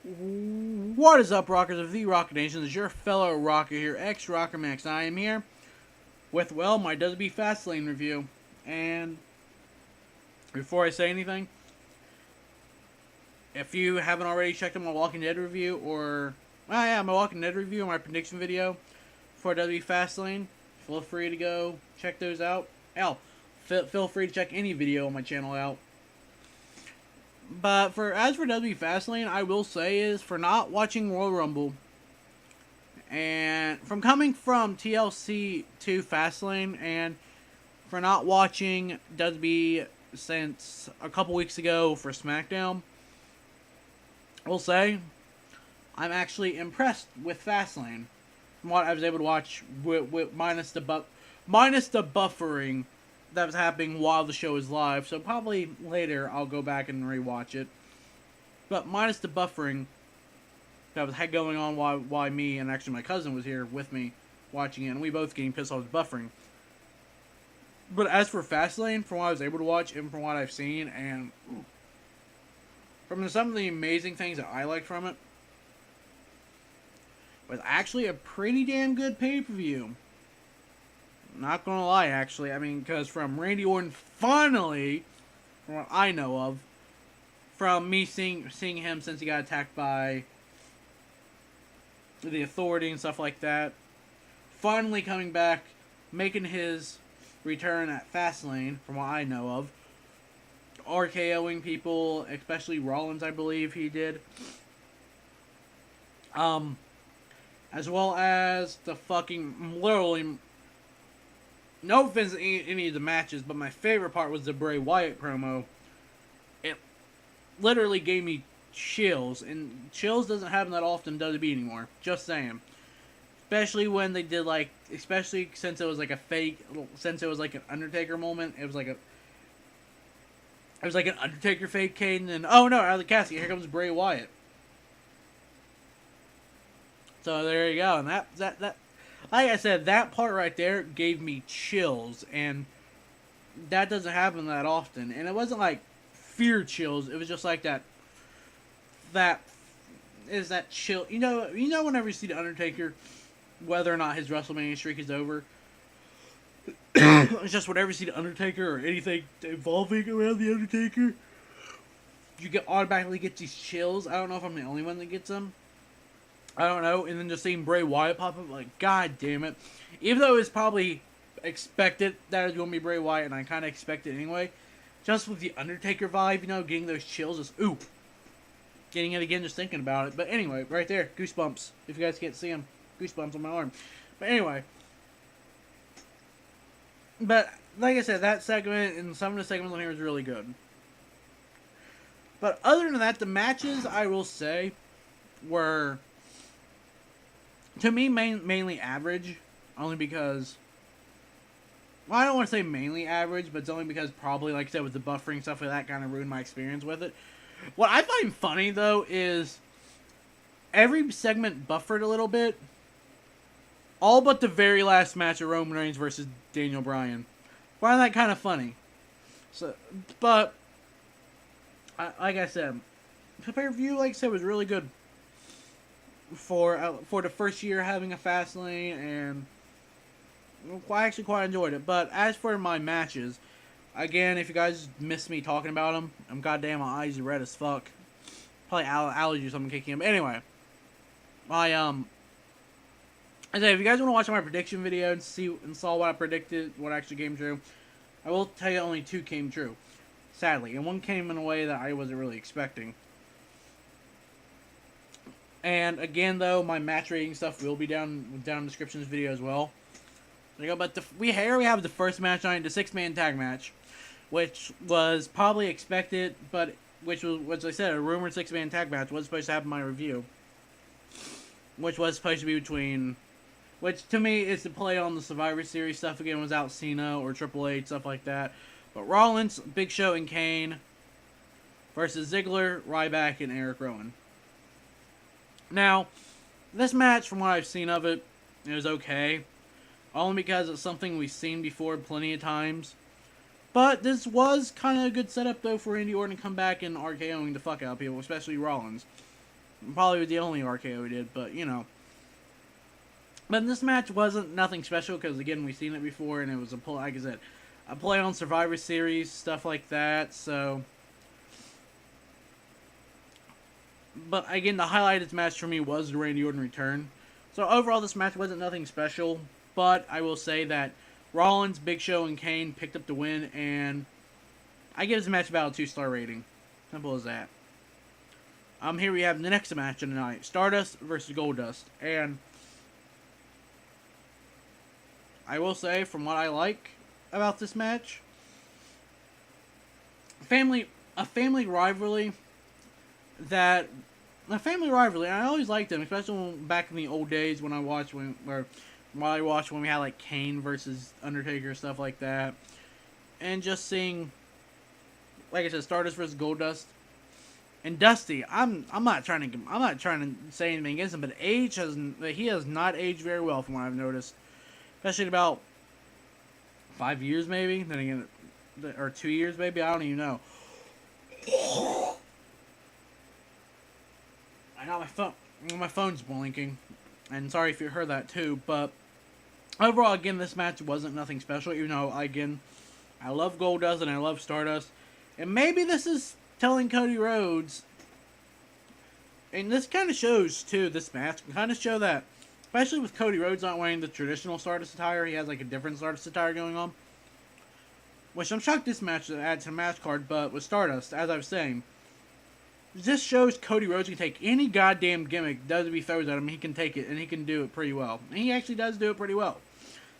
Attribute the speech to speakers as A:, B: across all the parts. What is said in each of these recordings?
A: What is up, rockers of the Rocket Nation? This is your fellow rocker here, ex-Rocker Max. I am here with, well, my WWE FastLane review. And before I say anything, if you haven't already checked out my Walking Dead review, or, my Walking Dead review and my prediction video for WWE FastLane, feel free to go check those out. Hell, feel free to check any video on my channel out. But as for WWE FastLane, I will say is for not watching Royal Rumble, and from coming from TLC to FastLane, and for not watching WWE since a couple weeks ago for SmackDown, I will say I'm actually impressed with FastLane from what I was able to watch, with minus the buffering that was happening while the show is live, so probably later I'll go back and rewatch it. But minus the buffering that was going on while me and actually my cousin was here with me watching it, and we both getting pissed off with buffering. But as for FastLane, from what I was able to watch and from what I've seen, and from some of the amazing things that I liked from it, was actually a pretty damn good pay-per-view. Not gonna lie, actually. I mean, because from Randy Orton, finally, from what I know of, from me seeing him since he got attacked by the Authority and stuff like that, finally coming back, making his return at FastLane, from what I know of, RKOing people, especially Rollins, I believe he did. As well as the fucking, literally, no offense to any of the matches, but my favorite part was the Bray Wyatt promo. It literally gave me chills, and chills doesn't happen that often in WWE anymore. Just saying. Especially when they did, like, especially since it was like a fake, since it was like an Undertaker moment. It was like an Undertaker fake Kane, and then, oh no, out of the casket, here comes Bray Wyatt. So there you go, and that like I said, that part right there gave me chills, and that doesn't happen that often. And it wasn't like fear chills, it was just like that chill. You know whenever you see the Undertaker, whether or not his WrestleMania streak is over, it's just whenever you see the Undertaker or anything involving around the Undertaker, you automatically get these chills. I don't know if I'm the only one that gets them. I don't know, and then just seeing Bray Wyatt pop up, like, god damn it. Even though it was probably expected that it was going to be Bray Wyatt, and I kind of expected anyway, just with the Undertaker vibe, getting those chills, just, ooh. Getting it again, just thinking about it. But anyway, right there, goosebumps. If you guys can't see them, goosebumps on my arm. But anyway. But, like I said, that segment and some of the segments on here was really good. But other than that, the matches, I will say, were, to me, mainly average, only because, well, I don't want to say mainly average, but it's only because probably, like I said, with the buffering stuff like that, kind of ruined my experience with it. What I find funny, though, is every segment buffered a little bit, all but the very last match of Roman Reigns versus Daniel Bryan. I find that kind of funny. So, but, like I said, the pay-per-view, like I said, was really good. For the first year having a FastLane, and I actually quite enjoyed it. But as for my matches, again, if you guys missed me talking about them, I'm goddamn, my eyes are red as fuck. Probably allergies or something kicking in. But anyway, I say if you guys want to watch my prediction video and saw what I predicted, what actually came true, I will tell you only 2 came true, sadly, and one came in a way that I wasn't really expecting. And again, though, my match rating stuff will be down in the description of this video as well. There you go. But we have the first match on the 6-man tag match, which was probably expected, but which I said, a rumored 6-man tag match was supposed to happen in my review, which was supposed to be between, which to me is to play on the Survivor Series stuff again, without Cena or Triple H, stuff like that. But Rollins, Big Show, and Kane versus Ziggler, Ryback, and Erick Rowen. Now, this match, from what I've seen of it, it was okay. Only because it's something we've seen before plenty of times. But this was kind of a good setup, though, for Randy Orton to come back and RKOing the fuck out of people, especially Rollins. Probably the only RKO he did, but you know. But this match wasn't nothing special because again we've seen it before and it was like I said, a play on Survivor Series stuff like that. So, but again the highlight of this match for me was the Randy Orton return. So overall this match wasn't nothing special, but I will say that Rollins, Big Show, and Kane picked up the win, and I give this match about a 2-star rating. Simple as that. Here we have the next match of the night: Stardust versus Goldust, and I will say, from what I like about this match, a family rivalry. I always liked them, especially back in the old days when I watched when we had like Kane versus Undertaker, stuff like that, and just seeing, like I said, Stardust versus Goldust. And Dusty, I'm not trying to say anything against him, but he has not aged very well from what I've noticed, especially in about 5 years maybe. Then again, or 2 years maybe. I don't even know. I know my phone's blinking, and sorry if you heard that too. But overall, again, this match wasn't nothing special. Even though again, I love Goldust and I love Stardust, and maybe this is telling Cody Rhodes, and this kind of shows too, this match can kind of show that, especially with Cody Rhodes not wearing the traditional Stardust attire, he has like a different Stardust attire going on, which I'm shocked this match to add to the match card. But with Stardust, as I was saying, this shows Cody Rhodes can take any goddamn gimmick WWE throws at him, he can take it, and he can do it pretty well, and he actually does do it pretty well.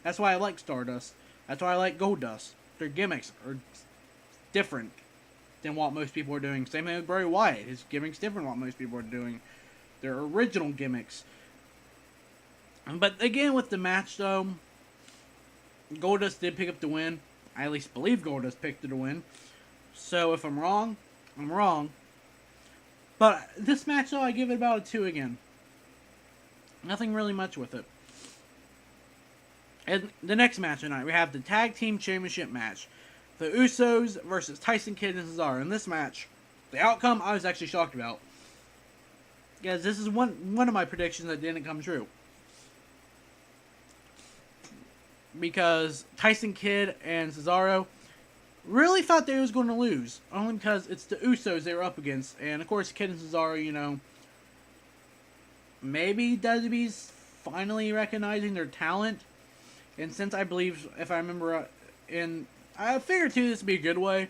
A: That's why I like Stardust, that's why I like Goldust. Their gimmicks are different than what most people are doing. Same thing with Bray Wyatt. His gimmicks different than what most people are doing. Their original gimmicks. But again, with the match though, Goldust did pick up the win. I at least believe Goldust picked it to win. So if I'm wrong, I'm wrong. But this match though, I give it about a 2 again. Nothing really much with it. And the next match tonight, we have the Tag Team Championship match. The Usos versus Tyson Kidd and Cesaro. In this match, the outcome I was actually shocked about, because this is one of my predictions that didn't come true. Because Tyson Kidd and Cesaro really thought they was going to lose, only because it's the Usos they were up against, and of course Kidd and Cesaro, you know, maybe WWE's finally recognizing their talent, and since I believe, if I remember, I figured too this would be a good way.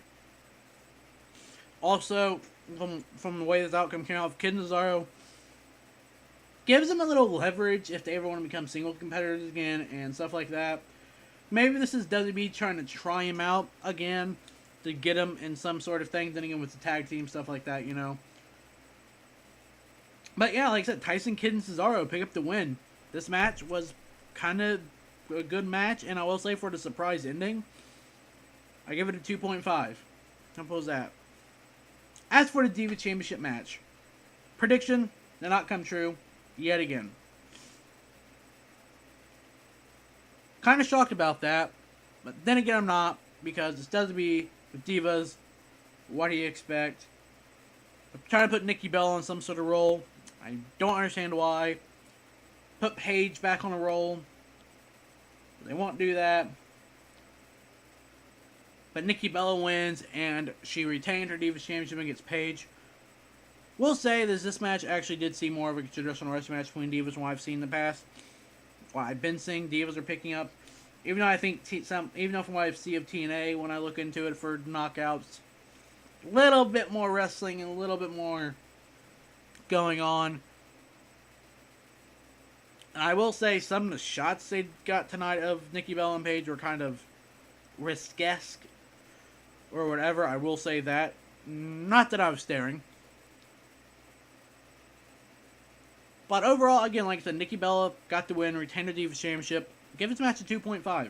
A: Also, from the way this outcome came out of Kid and Cesaro, gives them a little leverage if they ever want to become single competitors again and stuff like that. Maybe this is WWE trying to try him out again to get him in some sort of thing. Then again, with the tag team stuff like that, you know. But yeah, like I said, Tyson Kidd and Cesaro pick up the win. This match was kind of a good match, and I will say for the surprise ending, I give it a 2.5. Simple as that. As for the Diva Championship match, prediction did not come true yet again. Kind of shocked about that, but then again I'm not, because it's WWE with Divas. What do you expect? I'm trying to put Nikki Bella on some sort of role. I don't understand why. Put Paige back on a roll. They won't do that. But Nikki Bella wins, and she retained her Divas Championship against Paige. We'll say that this match actually did see more of a traditional wrestling match between Divas than what I've seen in the past. What I've been seeing, Divas are picking up. Even though I think even though from what I see of TNA, when I look into it for knockouts, a little bit more wrestling and a little bit more going on. And I will say some of the shots they got tonight of Nikki Bella and Paige were kind of risk-esque or whatever. I will say that. Not that I was staring. But overall, again, like I said, Nikki Bella got the win, retained the Divas Championship. Give this match a 2.5. Like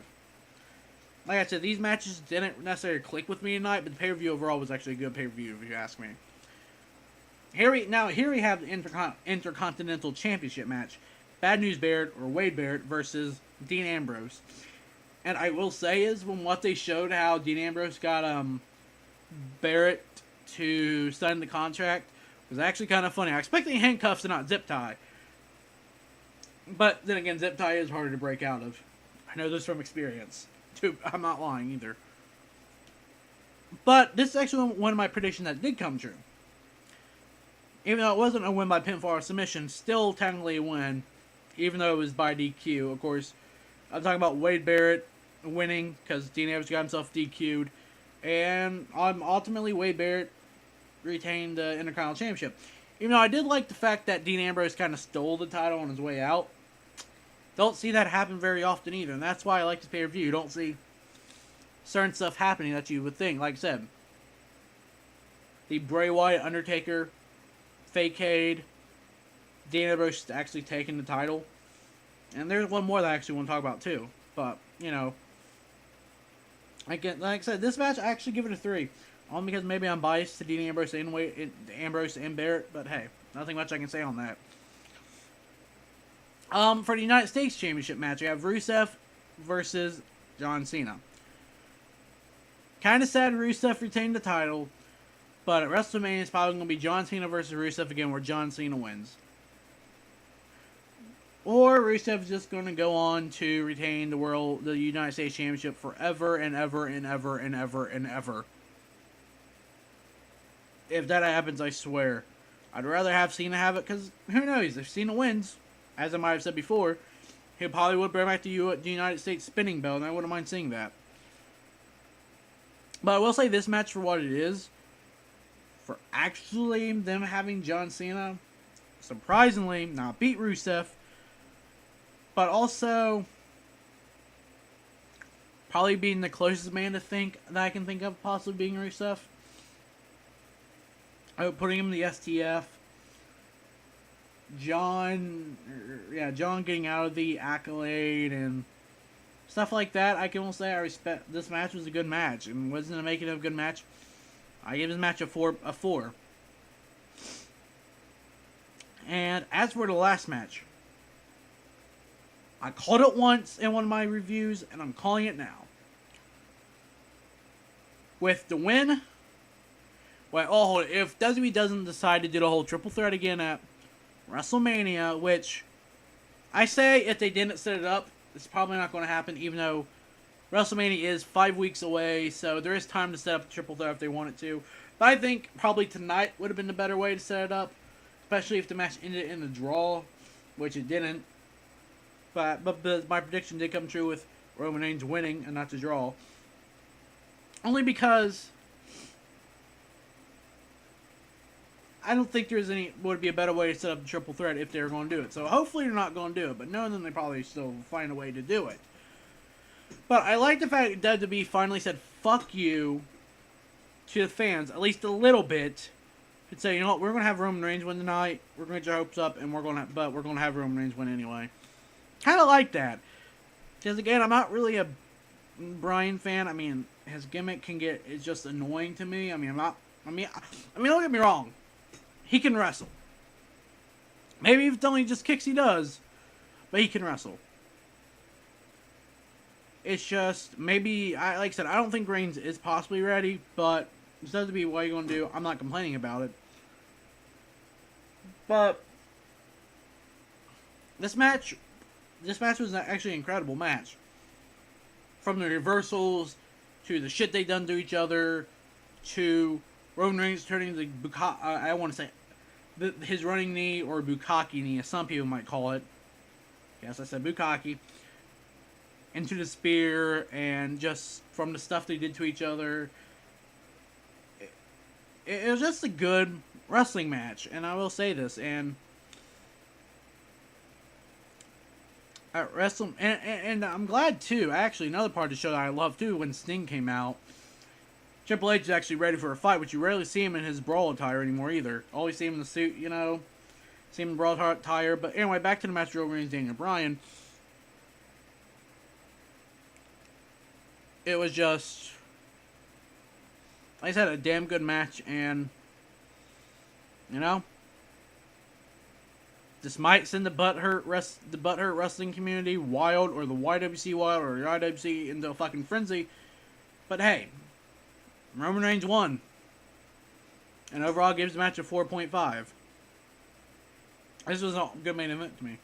A: I said, these matches didn't necessarily click with me tonight, but the pay-per-view overall was actually a good pay-per-view, if you ask me. Here we have the Intercontinental Championship match. Bad News Barrett, or Wade Barrett, versus Dean Ambrose. And I will say is, from what they showed, how Dean Ambrose got Barrett to sign the contract was actually kind of funny. I expected handcuffs and not zip tie. But then again, zip tie is harder to break out of. I know this from experience. I'm not lying either. But this is actually one of my predictions that did come true. Even though it wasn't a win by pinfall or submission, still technically a win. Even though it was by DQ. Of course, I'm talking about Wade Barrett winning because Dean Ambrose got himself DQ'd. And ultimately, Wade Barrett retained the Intercontinental Championship. Even though I did like the fact that Dean Ambrose kind of stole the title on his way out. Don't see that happen very often either. And that's why I like this pay-per-view. You don't see certain stuff happening that you would think. Like I said, the Bray Wyatt Undertaker facade, Dean Ambrose actually taking the title. And there's one more that I actually want to talk about too. But, you know, like I said, this match I actually give it a 3. Only because maybe I'm biased to Dean Ambrose and Barrett. But hey, nothing much I can say on that. For the United States Championship match, we have Rusev versus John Cena. Kind of sad Rusev retained the title, but at WrestleMania it's probably going to be John Cena versus Rusev again, where John Cena wins. Or Rusev's just going to go on to retain the United States Championship forever and ever and ever and ever and ever. If that happens, I swear, I'd rather have Cena have it, because who knows, if Cena wins, as I might have said before, he probably would bring back the United States spinning belt, and I wouldn't mind seeing that. But I will say this match for what it is, for actually them having John Cena, surprisingly, not beat Rusev, but also probably being the closest man to think that I can think of possibly being Rusev. Putting him in the STF. John getting out of the accolade and stuff like that. I can almost say I respect. This match was a good match, and wasn't it making it a good match? I gave this match a 4. And as for the last match, I called it once in one of my reviews, and I'm calling it now. With the win, if WWE doesn't decide to do the whole triple threat again at WrestleMania, which I say if they didn't set it up, it's probably not going to happen, even though WrestleMania is 5 weeks away, so there is time to set up the triple threat if they wanted to. But I think probably tonight would have been the better way to set it up, especially if the match ended in a draw, which it didn't. But my prediction did come true with Roman Reigns winning and not the draw. Only because I don't think would be a better way to set up the triple threat if they were going to do it. So hopefully they're not going to do it, but knowing them, they probably still find a way to do it. But I like the fact that WWE finally said "fuck you" to the fans, at least a little bit, and say, you know what, we're going to have Roman Reigns win tonight. We're going to get your hopes up, and we're going to have Roman Reigns win anyway. Kind of like that, because again, I'm not really a Bryan fan. I mean, his gimmick is just annoying to me. I mean, don't get me wrong. He can wrestle. Maybe if it's only just kicks he does, but he can wrestle. It's just, like I said, I don't think Reigns is possibly ready, but it does to be what you're going to do. I'm not complaining about it. But this match was actually an incredible match. From the reversals, to the shit they done to each other, to Roman Reigns turning the his running knee, or bukkake knee, as some people might call it. Yes, I said bukkake. Into the spear, and just from the stuff they did to each other. It was just a good wrestling match, and I will say this, and at and I'm glad too, actually, another part of the show that I love too, when Sting came out, Triple H is actually ready for a fight, which you rarely see him in his brawl attire anymore either. Always see him in the suit, see him in brawl attire. But anyway, back to the match, Roman Reigns, Daniel Bryan. It was just, like I said, a damn good match, and this might send the butthurt wrestling community wild, or the YWC wild, or the IWC into a fucking frenzy. But hey, Roman Reigns won. And overall gives the match a 4.5. This was a good main event to me.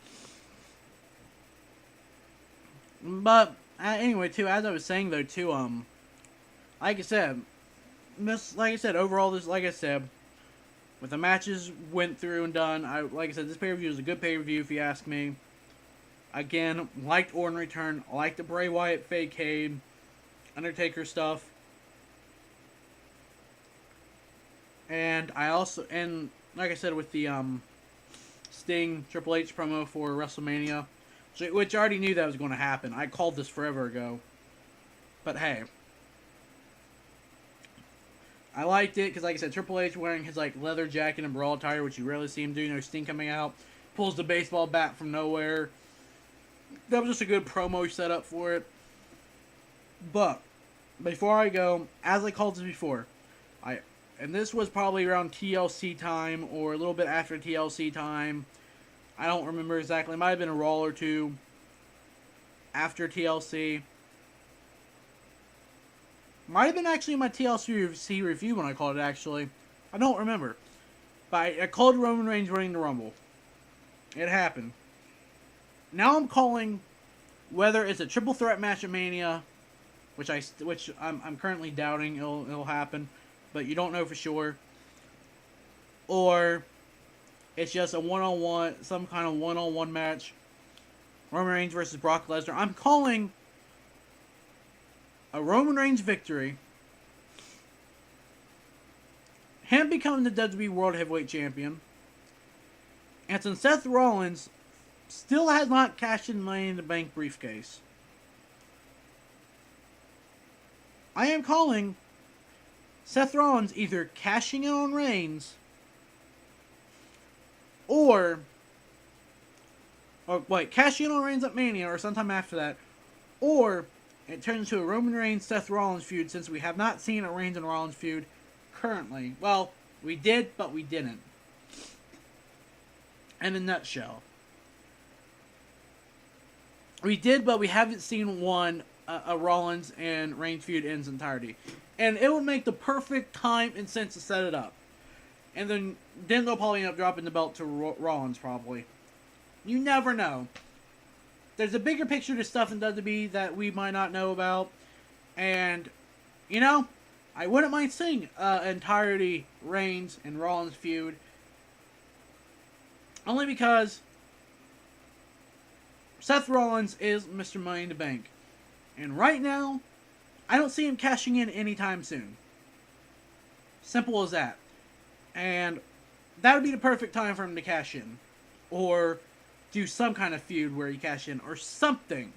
A: But anyway, too, as I was saying though, too, like I said, overall, with the matches went through and done, like I said, this pay-per-view was a good pay-per-view if you ask me. Again, liked Orton return, liked the Bray Wyatt fake Kane, Undertaker stuff. And like I said, with the Sting Triple H promo for WrestleMania, which I already knew that was going to happen. I called this forever ago. But hey, I liked it because, like I said, Triple H wearing his leather jacket and brawl attire, which you rarely see him do. Sting coming out, pulls the baseball bat from nowhere. That was just a good promo setup for it. But before I go, as I called this before, and this was probably around TLC time or a little bit after TLC time. I don't remember exactly. It might have been a Raw or two after TLC. Might have been actually my TLC review when I called it, actually. I don't remember. But I called Roman Reigns winning the Rumble. It happened. Now I'm calling whether it's a triple threat match at Mania, which I'm currently doubting it'll happen, but you don't know for sure, or it's just a one-on-one, some kind of one-on-one match, Roman Reigns versus Brock Lesnar. I'm calling a Roman Reigns victory, him becoming the WWE World Heavyweight Champion, and since Seth Rollins still has not cashed in Money in the Bank briefcase, I am calling Seth Rollins either cashing in on Reigns cashing in on Reigns at Mania or sometime after that, or it turns into a Roman Reigns Seth Rollins feud, since we have not seen a Reigns and Rollins feud currently. Well, we did, but we didn't. In a nutshell, we did, but we haven't seen a Rollins and Reigns feud in its entirety. And it would make the perfect time and sense to set it up. And then they'll probably end up dropping the belt to Rollins, probably. You never know. There's a bigger picture to stuff in WWE that we might not know about. And, I wouldn't mind seeing entirety Reigns and Rollins feud. Only because Seth Rollins is Mr. Money in the Bank. And right now, I don't see him cashing in anytime soon. Simple as that. And that would be the perfect time for him to cash in. Or do some kind of feud where you cash in or something.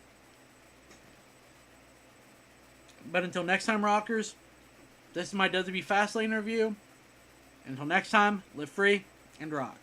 A: But until next time, rockers, this is my WWE FastLane review. Until next time, live free and rock.